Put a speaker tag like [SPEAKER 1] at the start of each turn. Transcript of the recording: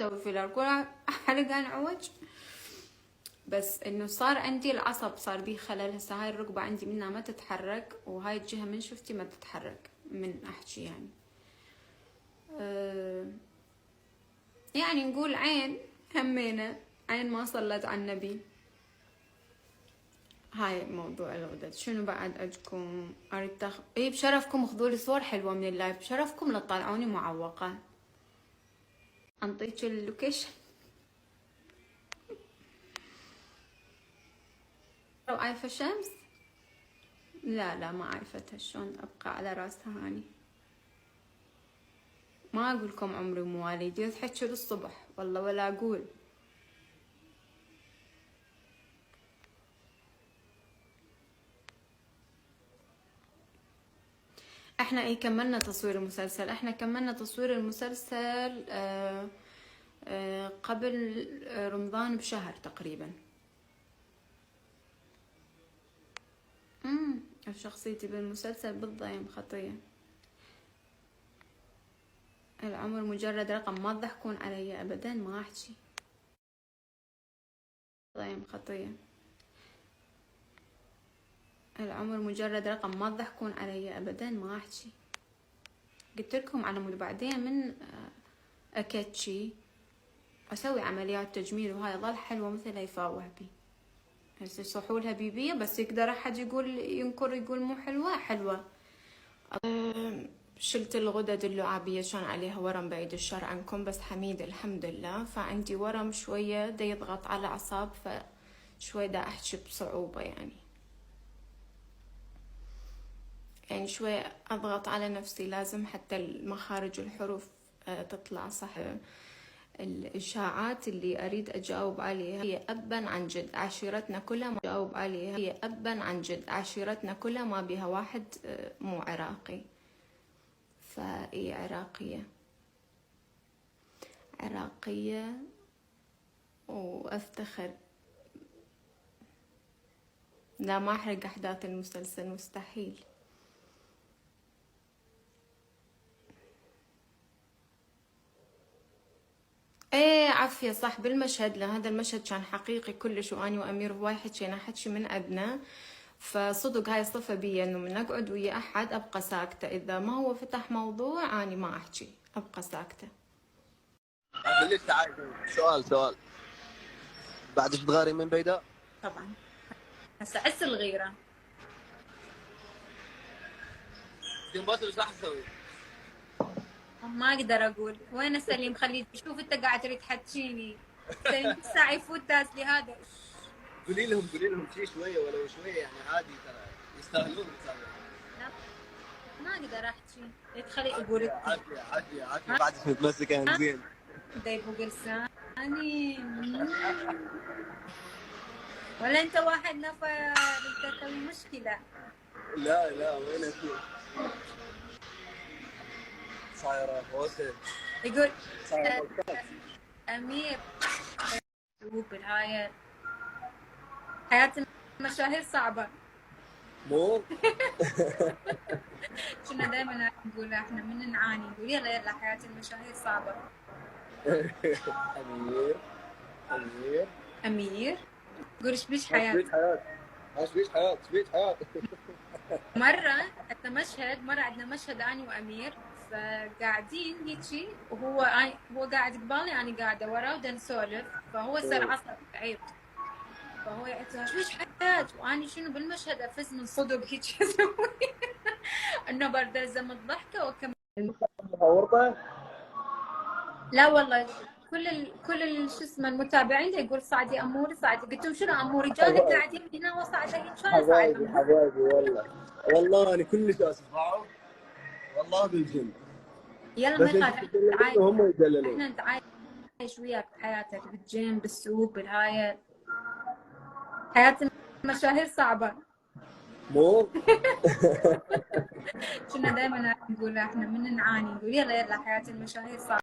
[SPEAKER 1] اسوي فيلر، كل حلقة انعوج. بس انه صار عندي العصب صار بيه خلل. هسه هاي الركبة عندي منها ما تتحرك، وهاي الجهة من شفتي ما تتحرك من احكي يعني. يعني نقول عين همينة، عين ما صلت على النبي. هاي موضوع الغدد. شنو بعد عندكم؟ اريد ايه بشرفكم خذوا لي صور حلوة من اللايف، بشرفكم لا تطلعوني معوقة. انطيك اللوكيشن. لو عايفة شمس؟ لا ما عايفتها، شلون ابقى على راسها هاني. ما اقول لكم عمري ومواليدي، تحكوا للصبح والله ولا اقول. احنا ايه كملنا تصوير المسلسل. احنا كملنا تصوير المسلسل قبل رمضان بشهر تقريبا. شخصيتي بالمسلسل بالضيم خطية. العمر مجرد رقم، ما تضحكون علي ابدا، ما احكي. ضيم خطية. العمر مجرد رقم، ما تضحكون علي ابدا، ما احكي. قلت لكم على مود بعدين من اكتشي اسوي عمليات تجميل وهاي ظل حلوة مثل يفاوه بي. هسه يصحولها بيبية، بس يقدر احد يقول ينكر يقول مو حلوة. حلوة. شلت الغدد اللعابية، كان عليها ورم بعيد الشر عنكم، بس حميد الحمد لله. فعندي ورم شوية دا يضغط على الأعصاب، فشوي دا أحكي بصعوبة يعني شوي أضغط على نفسي، لازم حتى المخارج الحروف تطلع صح. الإشاعات اللي أريد أجاوب عليها هي أبا عن جد عشيرتنا كلها ما أجاوب عليها، هي أبا عن جد عشيرتنا كلها ما بيها واحد مو عراقي. فإيه عراقية وأفتخر. لا ما أحرق أحداث المسلسل، مستحيل. ايه عافية صح، بالمشهد. لا هذا المشهد كان حقيقي كلش، واني وامير هواي حكينا حكي من ادنى. فصدق هاي صفة بي، انه من اقعد ويا احد ابقى ساكتة، اذا ما هو فتح موضوع اني ما احكي، ابقى ساكتة.
[SPEAKER 2] بالله تعال سؤال بعد ايش تغاري من بيداء؟
[SPEAKER 1] طبعا هسه عس الغيرة.
[SPEAKER 2] بس ايش راح تسوي؟
[SPEAKER 1] ما اقدر اقول وين سليم خليل. شوف انت قاعد تريد تحكيني، سليم الساعة يفوت داس لي هذا.
[SPEAKER 2] قولي لهم شيء شويه ولو شويه يعني عادي، ترى يستاهلون
[SPEAKER 1] لا ما اقدر احكي، تخلي يقول
[SPEAKER 2] عافيه بعد متمسكه زين.
[SPEAKER 1] دايبوق لساني. ولا انت واحد نفر انت تسوي مشكلة.
[SPEAKER 2] لا وين اسوي؟ صايره فوسه.
[SPEAKER 1] يقول امير بالهاي حياة المشاهير صعبة.
[SPEAKER 2] مو
[SPEAKER 1] كنا دائما نقول احنا من نعاني، نقول يلا حياة المشاهير صعبة. امير قول ايش بيش حياة. مرة عندنا مشهد اني وامير، فقاعدين هيجي وهو قاعد قبالي، انا قاعدة وراه ودا نسولف، فهو صار عصب عيب، فهو يعتبر شو حياة، واني شنو بالمشهد افز من صدق هيك اسوي. انه برد الزم الضحكة وكمل. لا والله كل شو اسمه المتابعين يقول صعدي اموري صعدي، قلت لهم شنو اموري؟ رجال قاعدين هنا وصعده هيك، شلون صعد؟
[SPEAKER 2] حبايبي والله انا كلش اسف والله بالجن.
[SPEAKER 1] يلا ما يخالف،
[SPEAKER 2] هم يدللون.
[SPEAKER 1] احنا نتعايش وياك بحياتك بالجيم بالسوق بالهاي. حياة المشاهير صعبة.
[SPEAKER 2] مو
[SPEAKER 1] كنا دائما نقول احنا من نعاني، نقول يلا حياة المشاهير صعبة.